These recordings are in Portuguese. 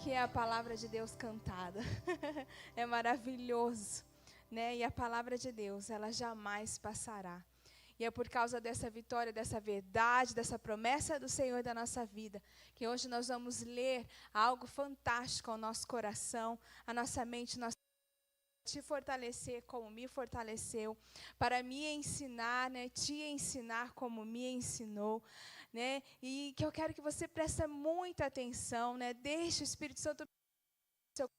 que é a palavra de Deus cantada. É maravilhoso, né? E a palavra de Deus, ela jamais passará. E é por causa dessa vitória, dessa verdade, dessa promessa do Senhor da nossa vida, que hoje nós vamos ler algo fantástico ao nosso coração, à nossa mente, te fortalecer como me fortaleceu, para me ensinar, né, te ensinar como me ensinou, né, e que eu quero que você preste muita atenção, né, deixe o Espírito Santo seu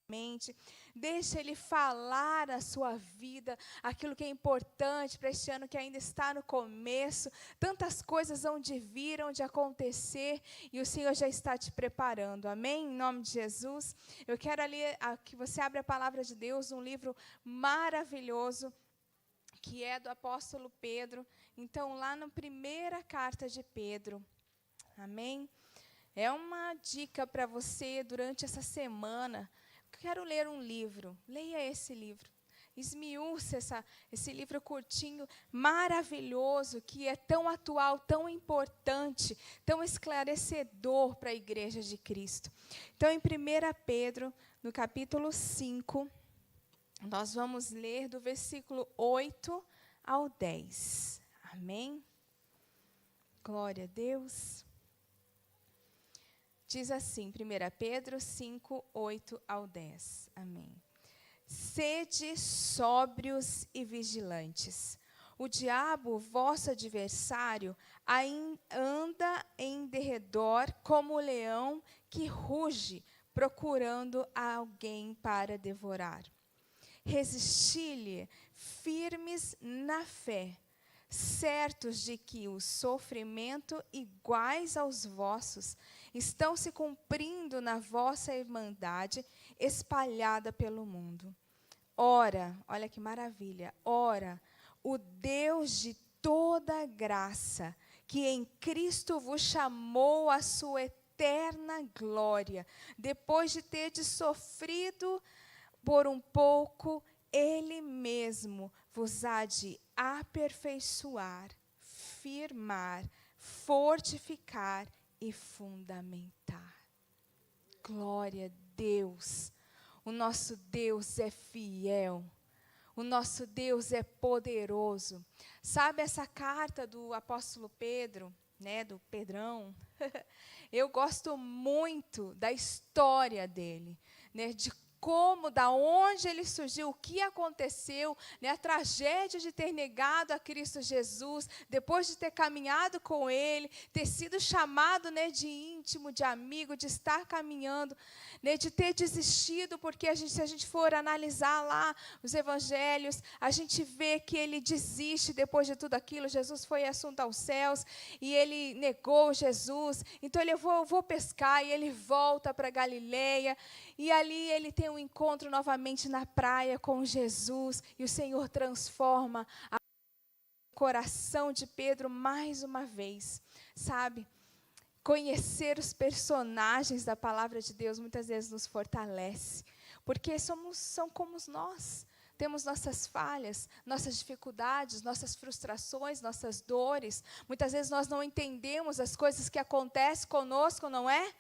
mente, deixe Ele falar a sua vida, aquilo que é importante para este ano que ainda está no começo, tantas coisas hão de vir, hão de acontecer, e o Senhor já está te preparando, amém? Em nome de Jesus, eu quero que você abra a palavra de Deus, um livro maravilhoso, que é do apóstolo Pedro, então lá na primeira carta de Pedro, amém? É uma dica para você durante essa semana. Quero ler um livro, leia esse livro, esmiúce esse livro curtinho, maravilhoso, que é tão atual, tão importante, tão esclarecedor para a Igreja de Cristo. Então, em 1 Pedro, no capítulo 5, nós vamos ler do versículo 8 ao 10. Amém? Glória a Deus. Diz assim, 1 Pedro 5, 8 ao 10. Amém. Sede sóbrios e vigilantes. O diabo, vosso adversário, anda em derredor como o leão que ruge, procurando alguém para devorar. Resisti-lhe firmes na fé, certos de que o sofrimento iguais aos vossos estão se cumprindo na vossa irmandade espalhada pelo mundo. Ora, olha que maravilha, ora, o Deus de toda graça, que em Cristo vos chamou à sua eterna glória, depois de terdes sofrido por um pouco, Ele mesmo vos há de aperfeiçoar, firmar, fortificar e fundamentar. Glória a Deus. O nosso Deus é fiel. O nosso Deus é poderoso. Sabe essa carta do apóstolo Pedro, né, do Pedrão? Eu gosto muito da história dele, né, de como, da onde ele surgiu, o que aconteceu, né, a tragédia de ter negado a Cristo Jesus, depois de ter caminhado com Ele, ter sido chamado, né, de íntimo, de amigo, de estar caminhando, né, de ter desistido, porque se a gente for analisar lá os evangelhos, a gente vê que ele desiste depois de tudo aquilo. Jesus foi assunto aos céus e ele negou Jesus, então ele, eu vou pescar, e ele volta para Galileia, e ali ele tem um encontro novamente na praia com Jesus, e o Senhor transforma o coração de Pedro mais uma vez, sabe? Conhecer os personagens da palavra de Deus muitas vezes nos fortalece, porque são como nós. Temos nossas falhas, nossas dificuldades, nossas frustrações, nossas dores. Muitas vezes nós não entendemos as coisas que acontecem conosco, não é?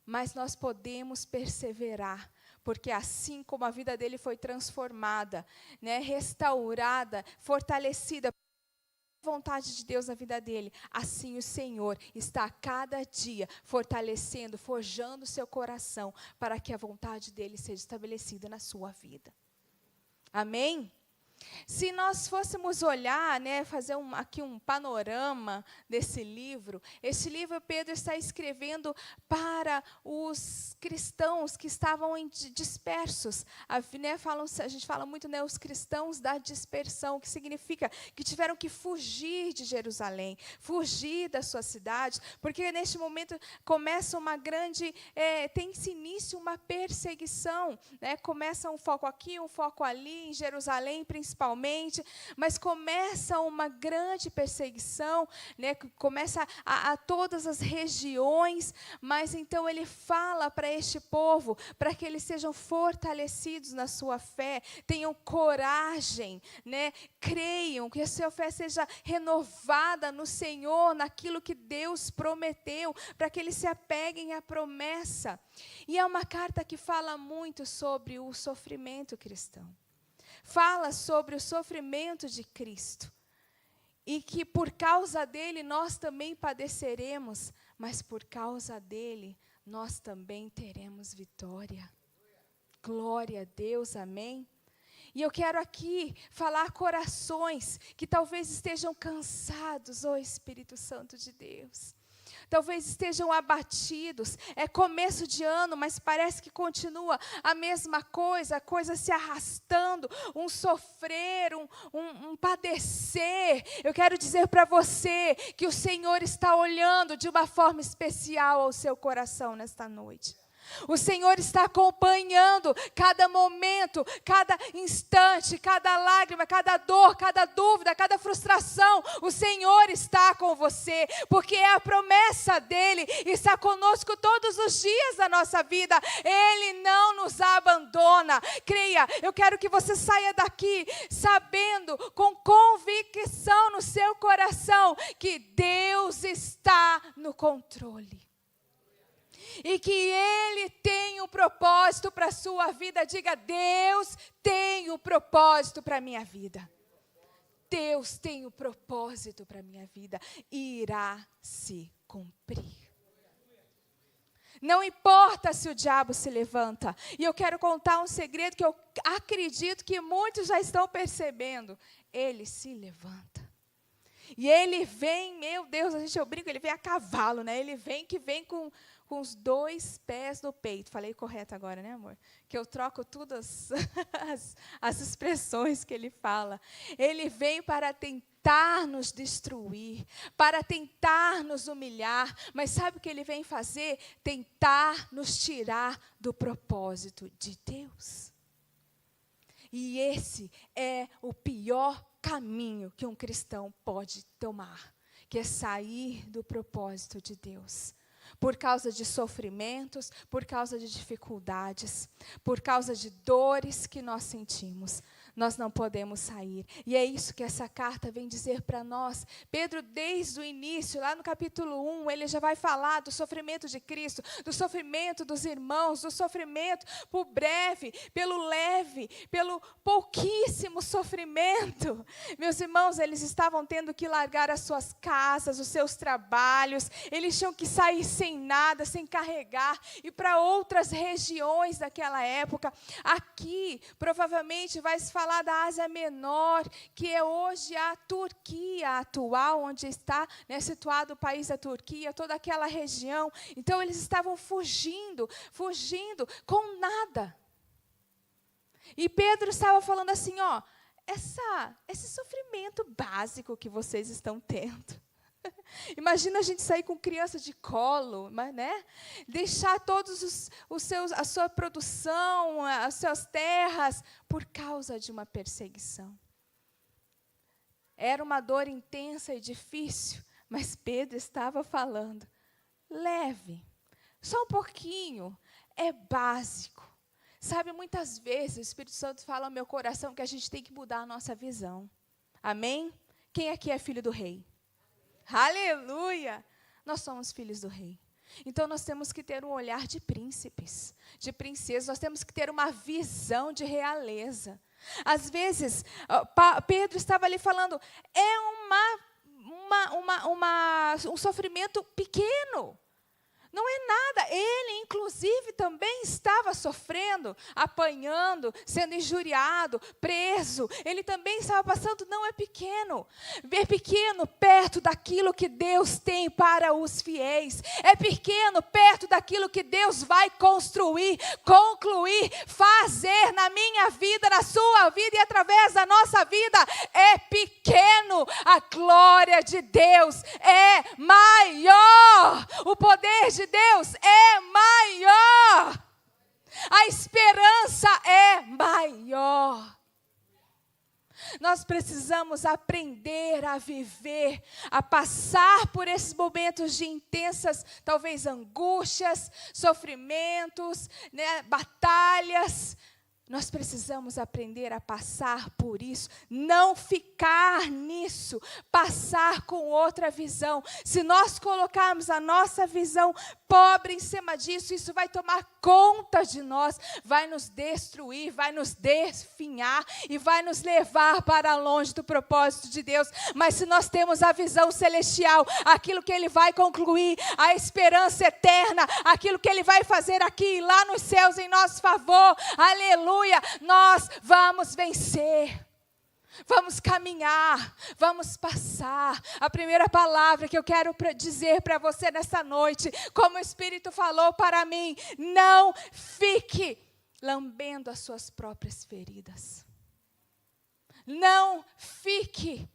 Mas nós podemos perseverar, porque assim como a vida dele foi transformada, né, restaurada, fortalecida, vontade de Deus na vida dele, assim o Senhor está a cada dia fortalecendo, forjando o seu coração, para que a vontade dele seja estabelecida na sua vida. Amém? Se nós fôssemos olhar, né, fazer aqui um panorama desse livro, esse livro Pedro está escrevendo para os cristãos que estavam dispersos. Né, a gente fala muito, né, os cristãos da dispersão, que significa que tiveram que fugir de Jerusalém, fugir da sua cidade, porque neste momento começa uma grande, tem-se início uma perseguição, né, começa um foco aqui, um foco ali, em Jerusalém principalmente, mas começa uma grande perseguição, né, começa a todas as regiões, mas então ele fala para este povo, para que eles sejam fortalecidos na sua fé, tenham coragem, né? Creiam, que a sua fé seja renovada no Senhor, naquilo que Deus prometeu, para que eles se apeguem à promessa. E é uma carta que fala muito sobre o sofrimento cristão. Fala sobre o sofrimento de Cristo. E que por causa dele nós também padeceremos, mas por causa dele nós também teremos vitória. Glória a Deus, amém? E eu quero aqui falar corações que talvez estejam cansados, ó Espírito Santo de Deus. Talvez estejam abatidos, é começo de ano, mas parece que continua a mesma coisa, a coisa se arrastando, um sofrer, um padecer. Eu quero dizer para você que o Senhor está olhando de uma forma especial ao seu coração nesta noite. O Senhor está acompanhando cada momento, cada instante, cada lágrima, cada dor, cada dúvida, cada frustração. O Senhor está com você, porque é a promessa dEle, está conosco todos os dias da nossa vida. Ele não nos abandona. Creia, eu quero que você saia daqui sabendo, com convicção no seu coração, que Deus está no controle. E que Ele tem um propósito para a sua vida. Diga, Deus tem um propósito para a minha vida. Deus tem um propósito para a minha vida. E irá se cumprir. Não importa se o diabo se levanta. E eu quero contar um segredo que eu acredito que muitos já estão percebendo. Ele se levanta. E ele vem, meu Deus, eu brinco, ele vem a cavalo, né? Ele vem com os 2 pés no peito. Falei correto agora, né, amor? Que eu troco todas as expressões que ele fala. Ele vem para tentar nos destruir, para tentar nos humilhar. Mas sabe o que ele vem fazer? Tentar nos tirar do propósito de Deus. E esse é o pior caminho que um cristão pode tomar, que é sair do propósito de Deus. Por causa de sofrimentos, por causa de dificuldades, por causa de dores que nós sentimos, nós não podemos sair. E é isso que essa carta vem dizer para nós. Pedro, desde o início, lá no capítulo 1, ele já vai falar do sofrimento de Cristo, do sofrimento dos irmãos, do sofrimento por breve, pelo leve, pelo pouquíssimo sofrimento. Meus irmãos, eles estavam tendo que largar as suas casas, os seus trabalhos, eles tinham que sair sem nada, sem carregar, e para outras regiões daquela época. Aqui, provavelmente, vai se falar da Ásia Menor, que é hoje a Turquia atual, onde está, né, situado o país da Turquia, toda aquela região. Então, eles estavam fugindo com nada. E Pedro estava falando assim, ó, esse sofrimento básico que vocês estão tendo. Imagina a gente sair com criança de colo, né? Deixar todos a sua produção, as suas terras, por causa de uma perseguição. Era uma dor intensa e difícil, mas Pedro estava falando, leve, só um pouquinho, é básico. Sabe, muitas vezes o Espírito Santo fala ao meu coração que a gente tem que mudar a nossa visão. Amém? Quem aqui é filho do rei? Aleluia! Nós somos filhos do rei. Então, nós temos que ter um olhar de príncipes, de princesas. Nós temos que ter uma visão de realeza. Às vezes, Pedro estava ali falando, é um sofrimento pequeno. Não é nada. Ele, inclusive, também estava sofrendo, apanhando, sendo injuriado, preso. Ele também estava passando, não é pequeno. É pequeno perto daquilo que Deus tem para os fiéis. É pequeno perto daquilo que Deus vai construir, concluir, fazer na minha vida, na sua vida e através da nossa vida. É pequeno. A glória de Deus é maior. O poder de Deus é maior. A esperança é maior. Nós precisamos aprender a viver, a passar por esses momentos de intensas, talvez angústias, sofrimentos, né, batalhas. Nós precisamos aprender a passar por isso, não ficar nisso, passar com outra visão. Se nós colocarmos a nossa visão pobre em cima disso, isso vai tomar conta de nós, vai nos destruir, vai nos definhar e vai nos levar para longe do propósito de Deus. Mas se nós temos a visão celestial, aquilo que Ele vai concluir, a esperança eterna, aquilo que Ele vai fazer aqui e lá nos céus em nosso favor, aleluia, nós vamos vencer. Vamos caminhar, vamos passar. A primeira palavra que eu quero dizer para você nessa noite, como o Espírito falou para mim, não fique lambendo as suas próprias feridas. Não fique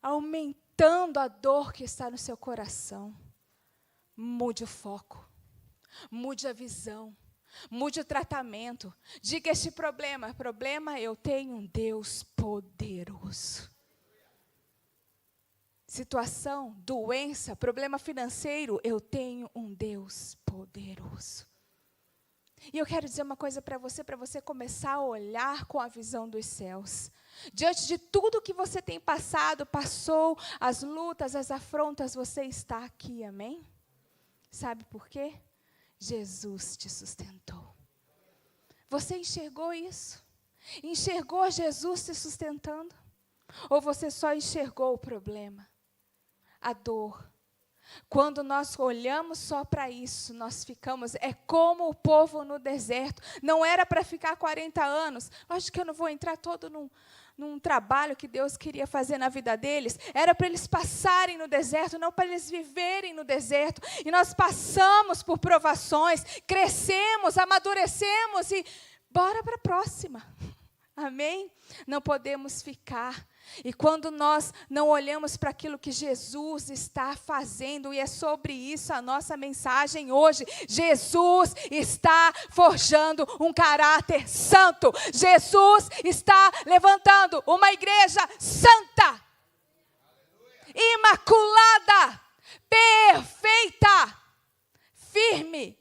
aumentando a dor que está no seu coração. Mude o foco, mude a visão. Mude o tratamento. Diga este problema, eu tenho um Deus poderoso. Situação, doença, problema financeiro, eu tenho um Deus poderoso. E eu quero dizer uma coisa para você começar a olhar com a visão dos céus. Diante de tudo que você tem passado, passou, as lutas, as afrontas, você está aqui, amém? Sabe por quê? Jesus te sustentou. Você enxergou isso? Enxergou Jesus te sustentando? Ou você só enxergou o problema? A dor? Quando nós olhamos só para isso, nós ficamos, é como o povo no deserto. Não era para ficar 40 anos. Lógico que eu não vou entrar todo num trabalho que Deus queria fazer na vida deles. Era para eles passarem no deserto, não para eles viverem no deserto. E nós passamos por provações, crescemos, amadurecemos e bora para a próxima. Amém? Não podemos ficar. E quando nós não olhamos para aquilo que Jesus está fazendo, e é sobre isso a nossa mensagem hoje, Jesus está forjando um caráter santo. Jesus está levantando uma igreja santa, imaculada, perfeita, firme.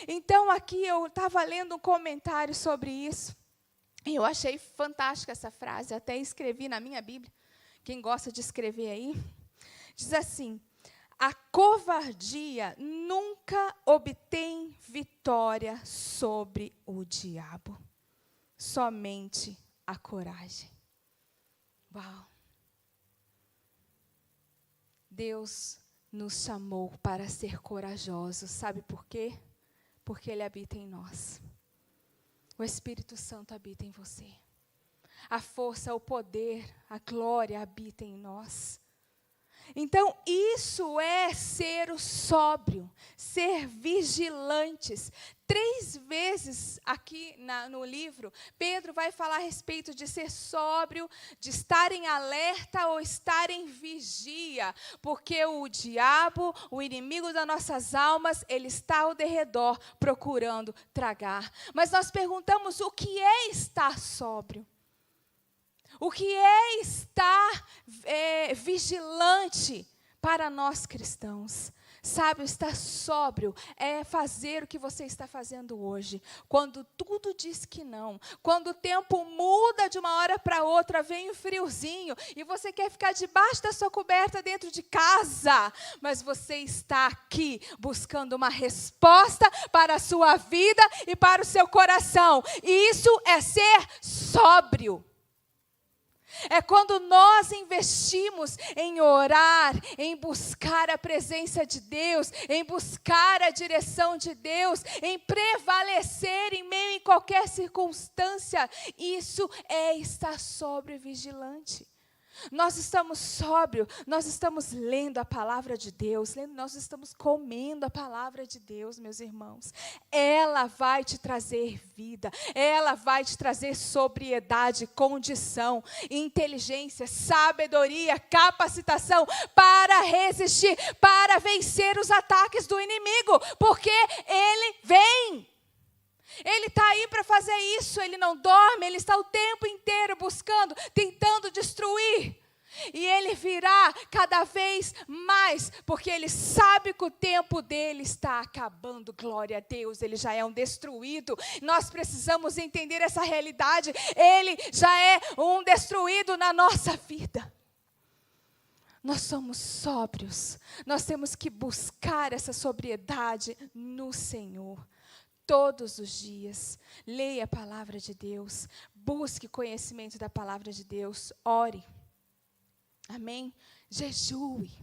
Então aqui eu estava lendo um comentário sobre isso. Eu achei fantástica essa frase, até escrevi na minha Bíblia. Quem gosta de escrever aí, diz assim: a covardia nunca obtém vitória sobre o diabo. Somente a coragem. Uau! Deus nos chamou para ser corajosos. Sabe por quê? Porque Ele habita em nós. O Espírito Santo habita em você. A força, o poder, a glória habita em nós. Então, isso é ser o sóbrio, ser vigilantes. 3 vezes aqui no livro, Pedro vai falar a respeito de ser sóbrio, de estar em alerta ou estar em vigia. Porque o diabo, o inimigo das nossas almas, ele está ao derredor procurando tragar. Mas nós perguntamos, o que é estar sóbrio? O que é estar vigilante para nós cristãos? Sabe, estar sóbrio é fazer o que você está fazendo hoje. Quando tudo diz que não, quando o tempo muda de uma hora para outra, vem um friozinho e você quer ficar debaixo da sua coberta dentro de casa, mas você está aqui buscando uma resposta para a sua vida e para o seu coração. E isso é ser sóbrio. É quando nós investimos em orar, em buscar a presença de Deus, em buscar a direção de Deus, em prevalecer em meio a qualquer circunstância. Isso é estar sóbrio e vigilante. Nós estamos sóbrios, nós estamos lendo a palavra de Deus, nós estamos comendo a palavra de Deus, meus irmãos. Ela vai te trazer vida, ela vai te trazer sobriedade, condição, inteligência, sabedoria, capacitação para resistir, para vencer os ataques do inimigo, porque ele vem. Ele está aí para fazer isso, ele não dorme, ele está o tempo inteiro buscando, tentando destruir. E ele virá cada vez mais, porque ele sabe que o tempo dele está acabando. Glória a Deus, ele já é um destruído. Nós precisamos entender essa realidade. Ele já é um destruído na nossa vida. Nós somos sóbrios, nós temos que buscar essa sobriedade no Senhor. Todos os dias, leia a palavra de Deus, busque conhecimento da palavra de Deus, ore. Amém? Jejue.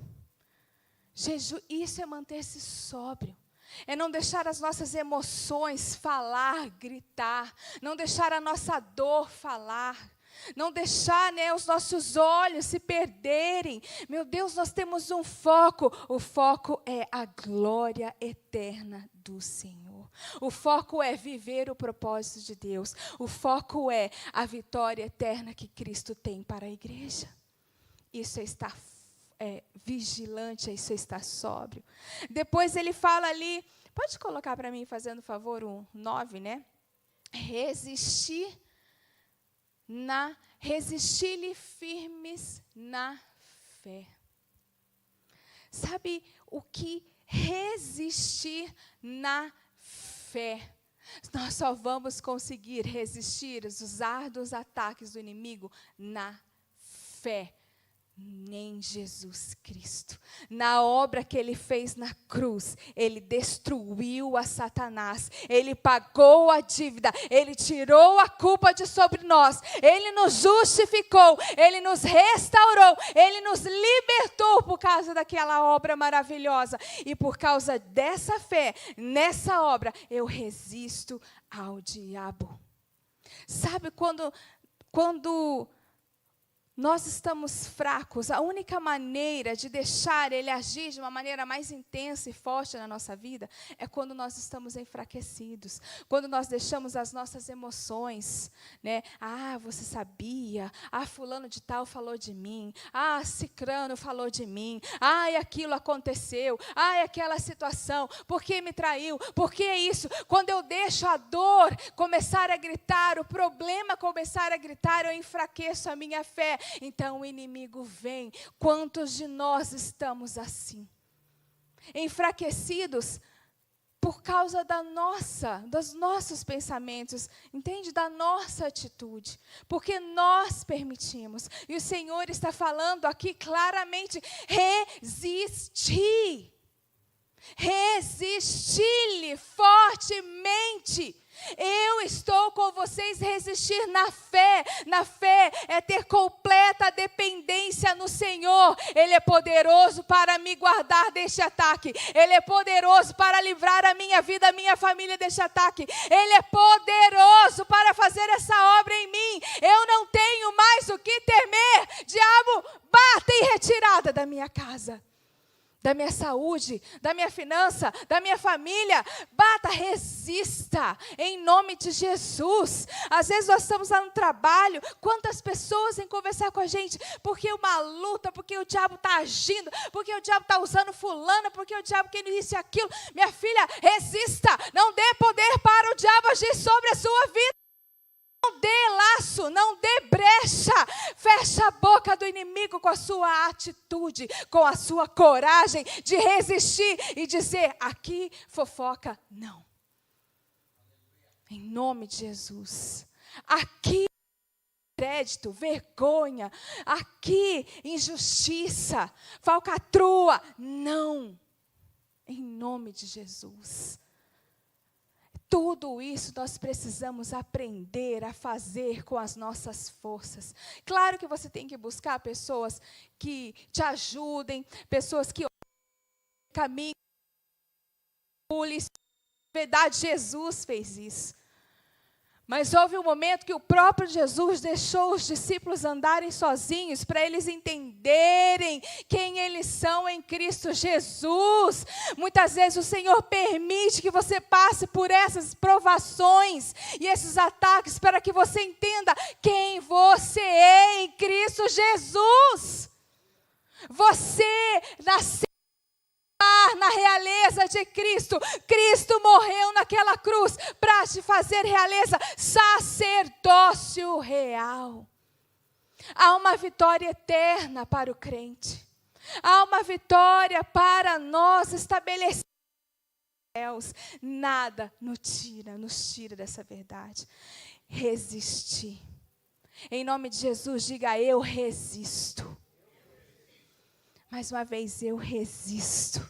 Isso é manter-se sóbrio. É não deixar as nossas emoções falar, gritar. Não deixar a nossa dor falar. Não deixar, os nossos olhos se perderem. Meu Deus, nós temos um foco. O foco é a glória eterna do Senhor. O foco é viver o propósito de Deus. O foco é a vitória eterna que Cristo tem para a igreja. Isso é estar vigilante, isso é estar sóbrio. Depois ele fala ali, pode colocar para mim, fazendo favor, o 9, né? Resistir-lhe firmes na fé. Sabe o que resistir na fé? Nós só vamos conseguir resistir os árduos ataques do inimigo na fé. Nem Jesus Cristo. Na obra que ele fez na cruz, ele destruiu a Satanás, ele pagou a dívida, ele tirou a culpa de sobre nós, ele nos justificou, ele nos restaurou, ele nos libertou por causa daquela obra maravilhosa. E por causa dessa fé, nessa obra, eu resisto ao diabo. Sabe quando nós estamos fracos, a única maneira de deixar ele agir de uma maneira mais intensa e forte na nossa vida é quando nós estamos enfraquecidos, quando nós deixamos as nossas emoções, né? Ah, você sabia? Ah, fulano de tal falou de mim. Ah, cicrano falou de mim. Ah, e aquilo aconteceu. Ah, e aquela situação. Por que me traiu? Por que isso? Quando eu deixo a dor começar a gritar, o problema começar a gritar, eu enfraqueço a minha fé. Então o inimigo vem. Quantos de nós estamos assim? Enfraquecidos por causa dos nossos pensamentos, entende? Da nossa atitude. Porque nós permitimos. E o Senhor está falando aqui claramente, resistir. Resistir-lhe fortemente. Eu estou com vocês, resistir na fé. Na fé é ter completa dependência no Senhor. Ele é poderoso para me guardar deste ataque. Ele é poderoso para livrar a minha vida, a minha família deste ataque. Ele é poderoso para fazer essa obra em mim. Eu não tenho mais o que temer. Diabo, bata em retirada da minha casa, da minha saúde, da minha finança, da minha família. Bata, resista, em nome de Jesus. Às vezes nós estamos lá no trabalho, quantas pessoas vêm conversar com a gente, porque uma luta, porque o diabo está agindo, porque o diabo está usando fulana, porque o diabo quer isso e aquilo. Minha filha, resista, não dê poder para o diabo agir sobre a sua vida. Não dê laço, não dê brecha. Fecha a boca do inimigo com a sua atitude, com a sua coragem de resistir e dizer, aqui fofoca não. Em nome de Jesus. Aqui crédito, vergonha. Aqui injustiça, falcatrua. Não. Em nome de Jesus. Tudo isso nós precisamos aprender a fazer com as nossas forças. Claro que você tem que buscar pessoas que te ajudem, pessoas que caminham. Na verdade, Jesus fez isso. Mas houve um momento que o próprio Jesus deixou os discípulos andarem sozinhos para eles entenderem quem eles são em Cristo Jesus. Muitas vezes o Senhor permite que você passe por essas provações e esses ataques para que você entenda quem você é em Cristo Jesus. Você nasceu na realeza de Cristo. Cristo morreu naquela cruz para te fazer realeza, sacerdócio real. Há uma vitória eterna para o crente. Há uma vitória para nós estabelecidos. Nada nos tira dessa verdade. Resistir. Em nome de Jesus, diga: eu resisto. Mais uma vez, eu resisto.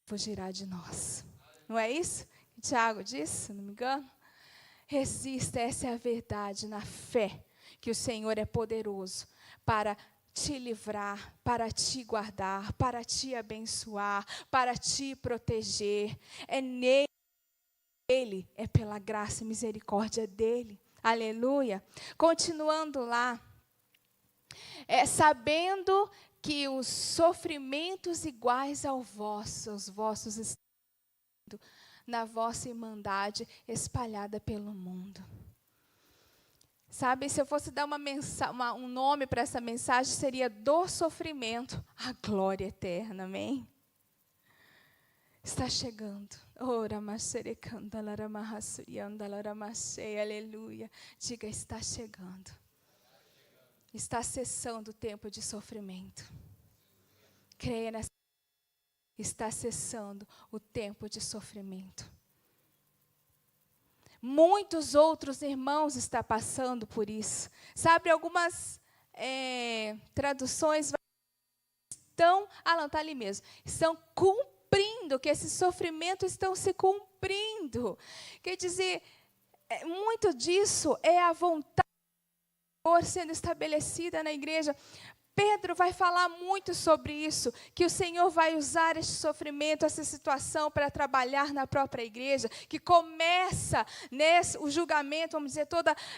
Fugirá de nós. Não é isso que Tiago disse, se não me engano? Resista, essa é a verdade, na fé que o Senhor é poderoso para te livrar, para te guardar, para te abençoar, para te proteger. É nele, é pela graça e misericórdia dele. Aleluia. Continuando lá. Sabendo que os sofrimentos iguais aos vossos estão na vossa irmandade espalhada pelo mundo. Sabe, se eu fosse dar um nome para essa mensagem, seria: do sofrimento à glória eterna, amém? Está chegando. Aleluia. Diga: está chegando. Está cessando o tempo de sofrimento. Creia nessa. Está cessando o tempo de sofrimento. Muitos outros irmãos estão passando por isso. Sabe, algumas traduções estão, não está ali mesmo, estão cumprindo, que esses sofrimentos estão se cumprindo. Quer dizer, muito disso é a vontade sendo estabelecida na igreja. Pedro vai falar muito sobre isso, que o Senhor vai usar este sofrimento, essa situação para trabalhar na própria igreja, que começa o julgamento, vamos dizer,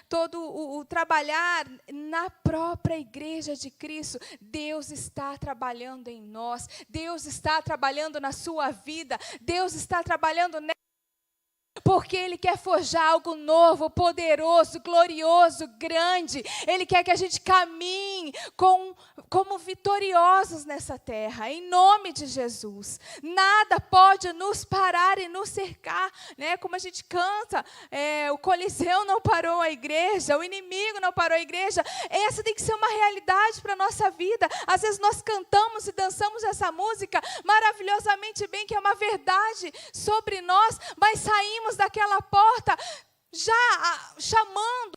todo o trabalhar na própria igreja de Cristo. Deus está trabalhando em nós, Deus está trabalhando na sua vida, Deus está trabalhando porque Ele quer forjar algo novo, poderoso, glorioso, grande. Ele quer que a gente caminhe como vitoriosos nessa terra, em nome de Jesus. Nada pode nos parar e nos cercar, né? Como a gente canta, o Coliseu não parou a igreja, o inimigo não parou a igreja. Essa tem que ser uma realidade para a nossa vida. Às vezes nós cantamos e dançamos essa música maravilhosamente bem, que é uma verdade sobre nós, mas saímos daquela porta já chamando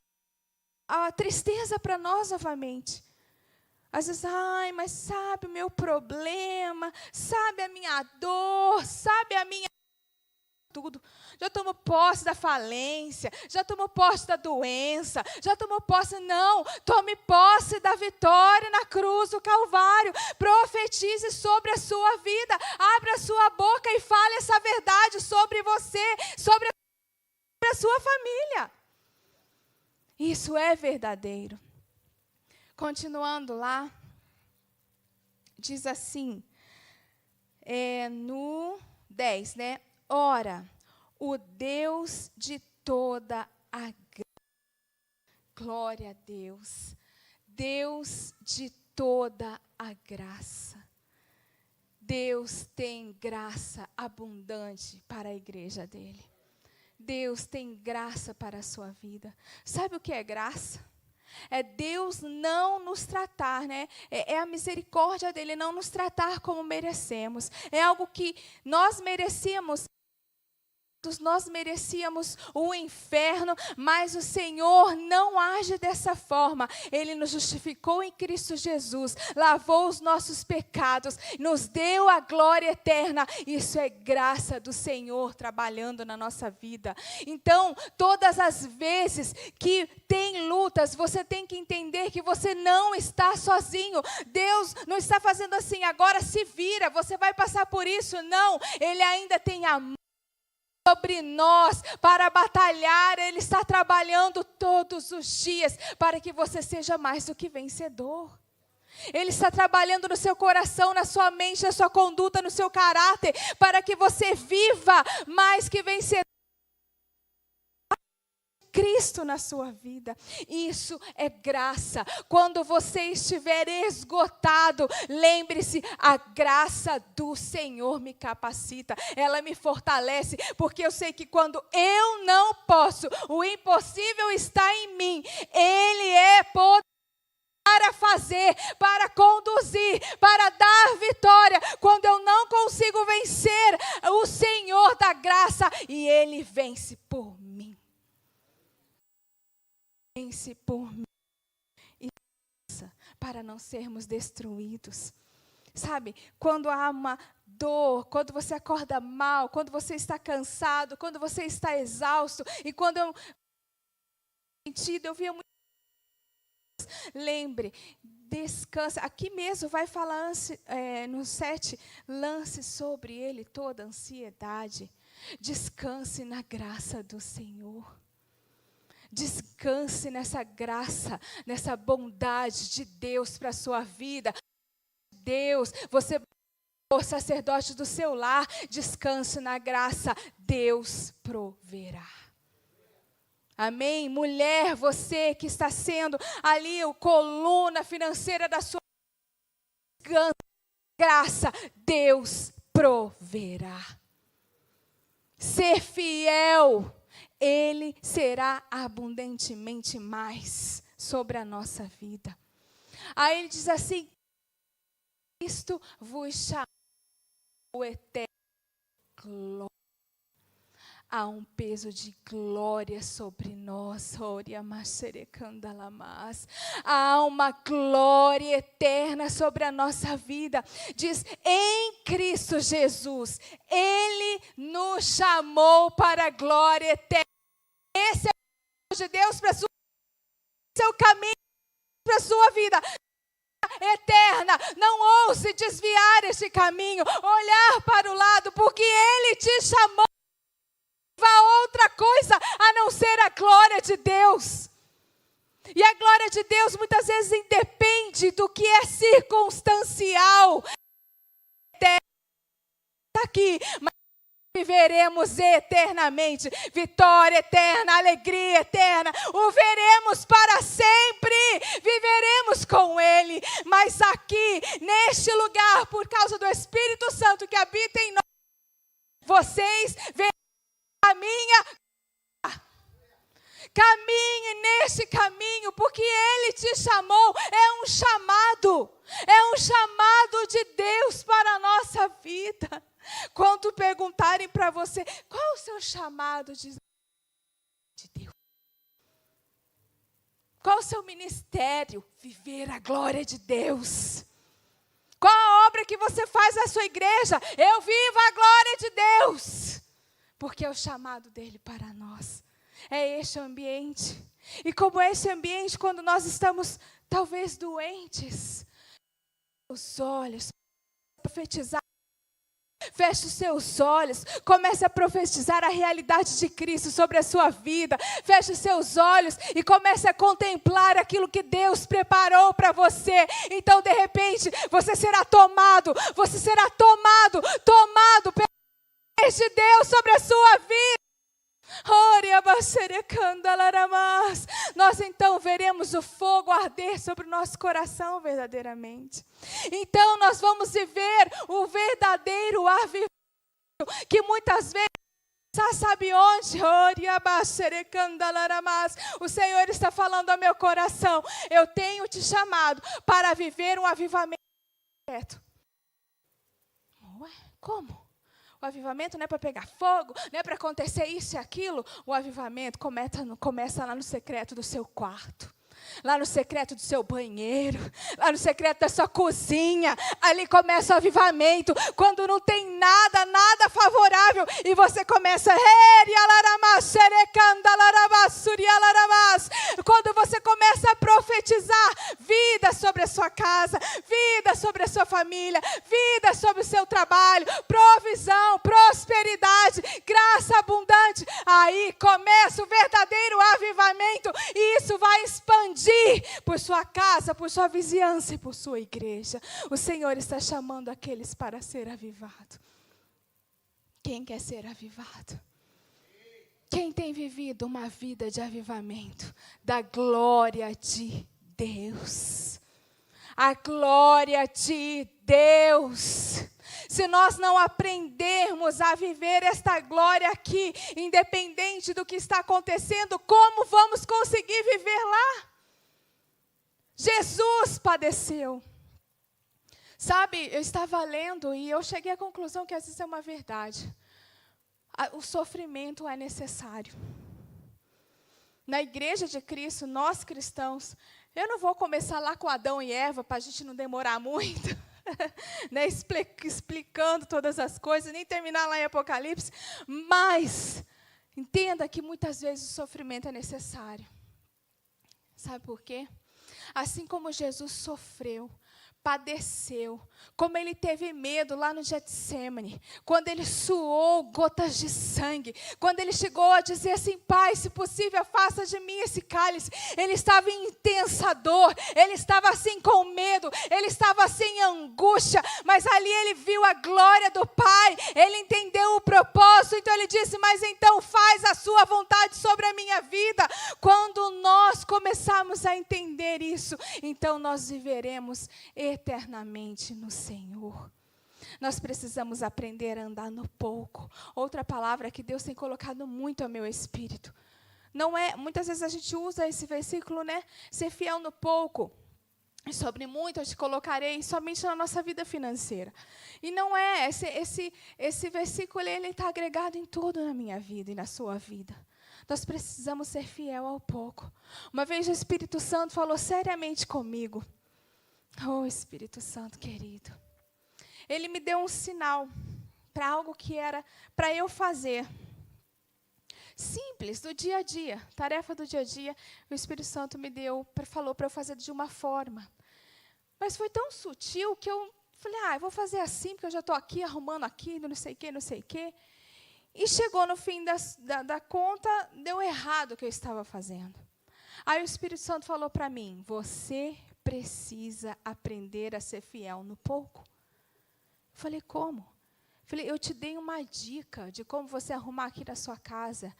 a tristeza para nós novamente. Às vezes, mas sabe o meu problema, sabe a minha dor, sabe a minha tudo. Já tomou posse da falência, já tomou posse da doença, já tomou posse, não, tome posse da vitória na cruz do Calvário. Profetize sobre a sua vida, abra a sua boca e fale essa verdade sobre você, sobre a sua família. Isso é verdadeiro. Continuando lá, diz assim, no 10, né? Ora, o Deus de toda a glória a Deus, Deus de toda a graça. Deus tem graça abundante para a igreja dele. Deus tem graça para a sua vida. Sabe o que é graça? É Deus não nos tratar, né? É a misericórdia dele não nos tratar como merecemos. É algo que nós merecíamos o inferno, mas o Senhor não age dessa forma. Ele nos justificou em Cristo Jesus, lavou os nossos pecados, nos deu a glória eterna. Isso é graça do Senhor trabalhando na nossa vida. Então, todas as vezes que tem lutas, você tem que entender que você não está sozinho. Deus não está fazendo assim, agora se vira, você vai passar por isso. Não, Ele ainda tem amor sobre nós para batalhar. Ele está trabalhando todos os dias para que você seja mais do que vencedor. Ele está trabalhando no seu coração, na sua mente, na sua conduta, no seu caráter, para que você viva mais que vencedor. Cristo na sua vida. Isso é graça. Quando você estiver esgotado, lembre-se, a graça do Senhor me capacita, ela me fortalece, porque eu sei que quando eu não posso, o impossível está em mim. Ele é poderoso para fazer, para conduzir, para dar vitória. Quando eu não consigo vencer, o Senhor dá graça e Ele vence por mim. Vence por mim. E para não sermos destruídos. Sabe, quando há uma dor, quando você acorda mal, quando você está cansado, quando você está exausto, e quando eu via muito. Lembre, descanse. Aqui mesmo vai falar no 7, lance sobre ele toda a ansiedade. Descanse na graça do Senhor. Descanse nessa graça, nessa bondade de Deus para a sua vida. Deus, você é o sacerdote do seu lar, descanse na graça, Deus proverá. Amém? Mulher, você que está sendo ali a coluna financeira da sua graça, Deus proverá. Ser fiel, Ele será abundantemente mais sobre a nossa vida. Aí ele diz assim, Cristo vos chamou o eterno glória. Há um peso de glória sobre nós. Há uma glória eterna sobre a nossa vida. Diz, em Cristo Jesus, Ele nos chamou para a glória eterna. Esse é o de Deus para a sua vida. Esse é o caminho para a sua vida. Eterna, não ouse desviar este caminho, olhar para o lado, porque Ele te chamou a outra coisa a não ser a glória de Deus. E a glória de Deus muitas vezes independe do que é circunstancial. Está aqui, mas viveremos eternamente, vitória eterna, alegria eterna, o veremos para sempre, viveremos com Ele. Mas aqui, neste lugar, por causa do Espírito Santo que habita em nós, vocês verão a minha. Caminhe neste caminho, porque Ele te chamou. É um chamado de Deus para a nossa vida. Quando perguntarem para você, qual é o seu chamado de Deus? Qual é o seu ministério? Viver a glória de Deus. Qual a obra que você faz na sua igreja? Eu vivo a glória de Deus. Porque é o chamado dele para nós. É este ambiente. E como é esse ambiente quando nós estamos talvez doentes? Os olhos, profetizar. Feche os seus olhos, comece a profetizar a realidade de Cristo sobre a sua vida. Feche os seus olhos e comece a contemplar aquilo que Deus preparou para você. Então, de repente, você será tomado pelo poder de Deus sobre a sua vida. Nós então veremos o fogo arder sobre o nosso coração verdadeiramente. Então nós vamos viver o verdadeiro avivamento, que muitas vezes, sabe onde? O Senhor está falando ao meu coração, eu tenho te chamado para viver um avivamento secreto. Ué, como? O avivamento não é para pegar fogo, não é para acontecer isso e aquilo. O avivamento começa lá no secreto do seu quarto. Lá no secreto do seu banheiro, lá no secreto da sua cozinha, ali começa o avivamento, quando não tem nada favorável, e você começa, quando você começa a profetizar vida sobre a sua casa, vida sobre a sua família, vida sobre o seu trabalho, provisão, prosperidade, graça abundante, aí começa o verdadeiro avivamento, e isso vai expandir por sua casa, por sua vizinhança e por sua igreja. O Senhor está chamando aqueles para ser avivado. Quem quer ser avivado? Quem tem vivido uma vida de avivamento da glória de Deus? A glória de Deus. Se nós não aprendermos a viver esta glória aqui, independente do que está acontecendo, como vamos conseguir viver lá? Jesus padeceu. Sabe, eu estava lendo e eu cheguei à conclusão que às vezes é uma verdade. O sofrimento é necessário. Na igreja de Cristo, nós cristãos, eu não vou começar lá com Adão e Eva, para a gente não demorar muito, né, explicando todas as coisas, nem terminar lá em Apocalipse, mas entenda que muitas vezes o sofrimento é necessário. Sabe por quê? Assim como Jesus sofreu, padeceu, como ele teve medo lá no Getsemane, quando ele suou gotas de sangue, quando ele chegou a dizer assim: Pai, se possível, afasta de mim esse cálice. Ele estava em intensa dor, ele estava assim com medo, ele estava assim em angústia, mas ali ele viu a glória do Pai, ele entendeu o propósito, então ele disse: mas então faz a sua vontade sobre a minha vida. Quando nós começarmos a entender isso, então nós viveremos eternamente no Senhor. Nós precisamos aprender a andar no pouco. Outra palavra que Deus tem colocado muito ao meu espírito. Não é, muitas vezes a gente usa esse versículo, né? Ser fiel no pouco. E sobre muito eu te colocarei somente na nossa vida financeira. E não é, esse versículo ele está agregado em tudo na minha vida e na sua vida. Nós precisamos ser fiel ao pouco. Uma vez o Espírito Santo falou seriamente comigo. Oh, Espírito Santo querido. Ele me deu um sinal para algo que era para eu fazer. Simples, do dia a dia, tarefa do dia a dia. O Espírito Santo me deu, falou para eu fazer de uma forma. Mas foi tão sutil que eu falei: eu vou fazer assim, porque eu já estou aqui arrumando aqui, não sei o quê, não sei o quê. E chegou no fim da conta, deu errado o que eu estava fazendo. Aí o Espírito Santo falou para mim: você precisa aprender a ser fiel no pouco. Eu falei: como? Eu falei: eu te dei uma dica de como você arrumar aqui na sua casa.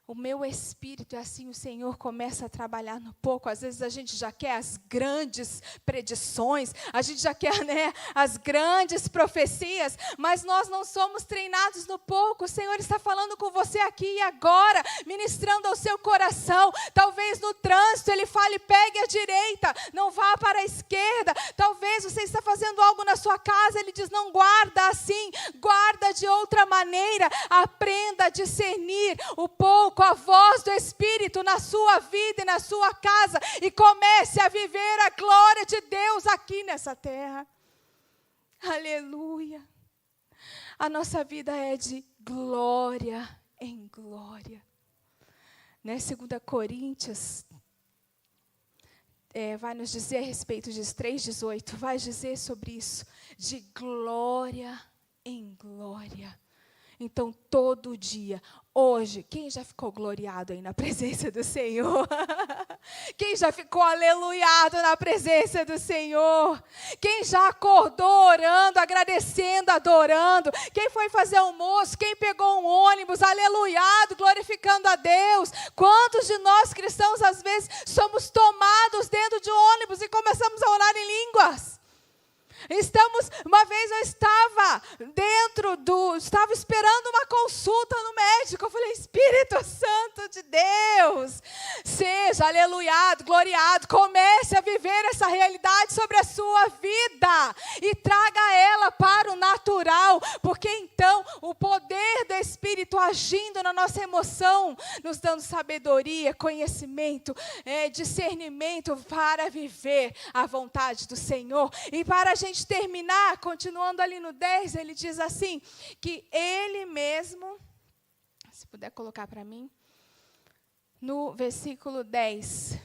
O meu espírito, e assim o Senhor começa a trabalhar no pouco. Às vezes a gente já quer as grandes predições, a gente já quer, né, as grandes profecias, mas nós não somos treinados no pouco. O Senhor está falando com você aqui e agora, ministrando ao seu coração. Talvez no trânsito Ele fale: pegue a direita, não vá para a esquerda. Talvez você está fazendo algo na sua casa, Ele diz: não guarda assim, guarda de outra maneira. Aprenda a discernir o pouco, a voz do Espírito na sua vida e na sua casa, e comece a viver a glória de Deus aqui nessa terra. Aleluia. A nossa vida é de glória em glória. Né? 2 Coríntios vai nos dizer a respeito de 3,18, vai dizer sobre isso, de glória em glória. Então, todo dia, hoje, quem já ficou gloriado aí na presença do Senhor? Quem já ficou aleluiado na presença do Senhor? Quem já acordou orando, agradecendo, adorando? Quem foi fazer almoço? Quem pegou um ônibus, aleluiado, glorificando a Deus? Quantos de nós cristãos, às vezes, somos tomados dentro de um ônibus e começamos a orar em línguas? Uma vez eu estava esperando uma consulta no médico. Eu falei: Espírito Santo de Deus, seja aleluiado, gloriado, comece a viver essa realidade sobre a sua vida e traga ela para o natural, porque então o poder do Espírito agindo na nossa emoção, nos dando sabedoria, conhecimento, discernimento para viver a vontade do Senhor. E para a gente terminar, continuando ali no 10, ele diz assim, que ele mesmo, se puder colocar para mim, no versículo 10,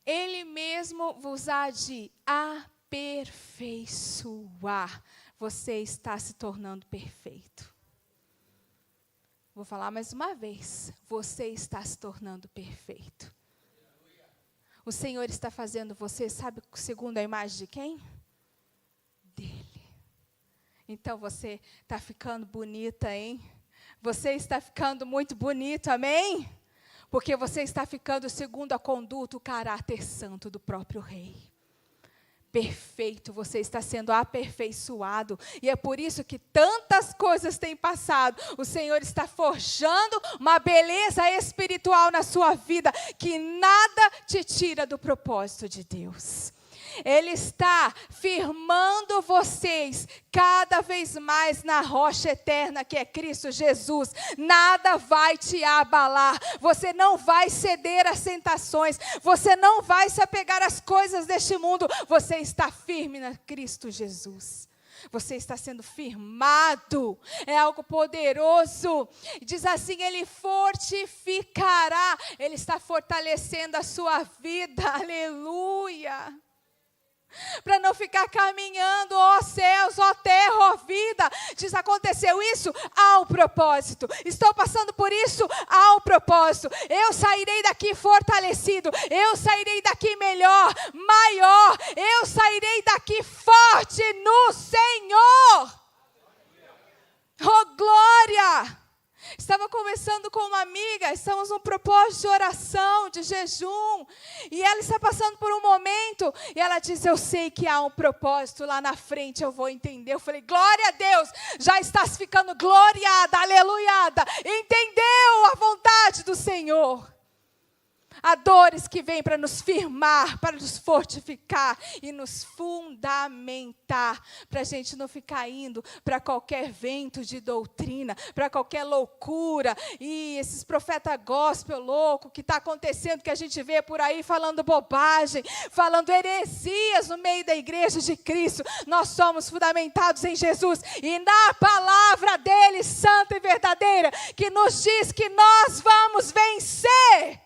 ele mesmo vos há de aperfeiçoar. Você está se tornando perfeito. Vou falar mais uma vez, você está se tornando perfeito. O Senhor está fazendo você, sabe, segundo a imagem de quem? Dele. Então você está ficando bonita, hein? Você está ficando muito bonito, amém? Porque você está ficando segundo a conduta, o caráter santo do próprio rei. Perfeito, você está sendo aperfeiçoado. E é por isso que tantas coisas têm passado. O Senhor está forjando uma beleza espiritual na sua vida, que nada te tira do propósito de Deus. Ele está firmando vocês cada vez mais na rocha eterna que é Cristo Jesus. Nada vai te abalar. Você não vai ceder às tentações. Você não vai se apegar às coisas deste mundo. Você está firme na Cristo Jesus. Você está sendo firmado. É algo poderoso. Diz assim, Ele fortificará. Ele está fortalecendo a sua vida. Aleluia. Para não ficar caminhando, ó céus, ó terra, ó vida. Diz, aconteceu isso? Há um propósito. Estou passando por isso? Há um propósito. Eu sairei daqui fortalecido. Eu sairei daqui melhor, maior. Eu sairei daqui forte no Senhor. Oh, glória! Estava conversando com uma amiga, estamos num propósito de oração, de jejum, e ela está passando por um momento, e ela diz, eu sei que há um propósito lá na frente, eu vou entender. Eu falei, glória a Deus, já estás ficando gloriada, aleluiada, entendeu a vontade do Senhor. Há dores que vêm para nos firmar, para nos fortificar e nos fundamentar, para a gente não ficar indo para qualquer vento de doutrina, para qualquer loucura, e esses profetas gospel louco que está acontecendo, que a gente vê por aí falando bobagem, falando heresias no meio da igreja de Cristo. Nós somos fundamentados em Jesus e na palavra dele, santa e verdadeira, que nos diz que nós vamos vencer.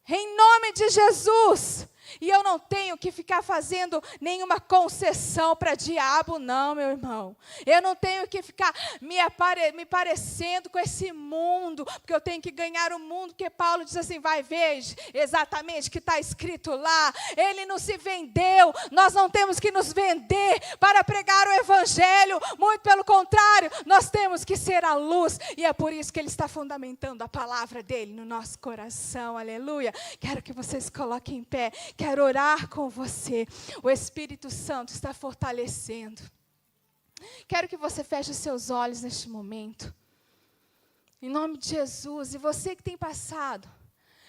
Em nome de Jesus. E eu não tenho que ficar fazendo nenhuma concessão para diabo, não, meu irmão. Eu não tenho que ficar me parecendo com esse mundo, porque eu tenho que ganhar o mundo, porque Paulo diz assim, vai ver exatamente o que está escrito lá. Ele não se vendeu, nós não temos que nos vender para pregar o evangelho, muito pelo contrário, nós temos que ser a luz, e é por isso que ele está fundamentando a palavra dele no nosso coração, aleluia. Quero que vocês coloquem em pé, quero orar com você. O Espírito Santo está fortalecendo. Quero que você feche os seus olhos neste momento. Em nome de Jesus. E você que tem passado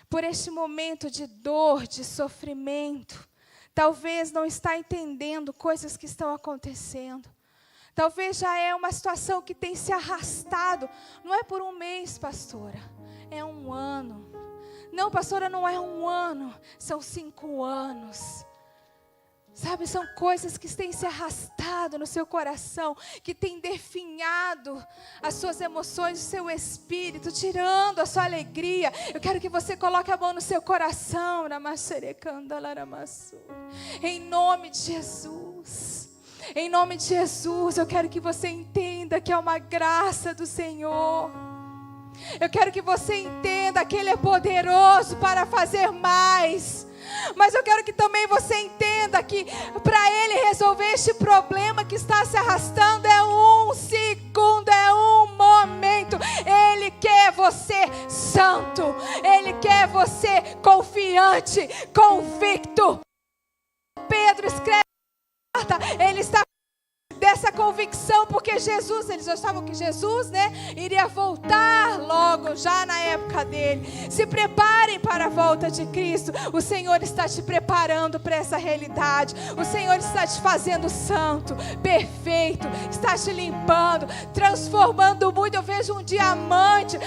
por este momento de dor, de sofrimento, talvez não está entendendo coisas que estão acontecendo. Talvez já é uma situação que tem se arrastado. Não é por um mês, pastora. É um ano. Não, pastora, não é um ano, são 5 anos. Sabe, são coisas que têm se arrastado no seu coração, que têm definhado as suas emoções, o seu espírito, tirando a sua alegria. Eu quero que você coloque a mão no seu coração. Em nome de Jesus. Em nome de Jesus, eu quero que você entenda que é uma graça do Senhor. Eu quero que você entenda que Ele é poderoso para fazer mais. Mas eu quero que também você entenda que para Ele resolver este problema que está se arrastando é um segundo, é um momento. Ele quer você santo. Ele quer você confiante, convicto. Pedro escreve a carta, ele está dessa convicção, porque Jesus, eles achavam que Jesus, iria voltar logo, já na época dele. Se preparem para a volta de Cristo. O Senhor está te preparando para essa realidade. O Senhor está te fazendo santo, perfeito, está te limpando, transformando o mundo. Eu vejo um diamante,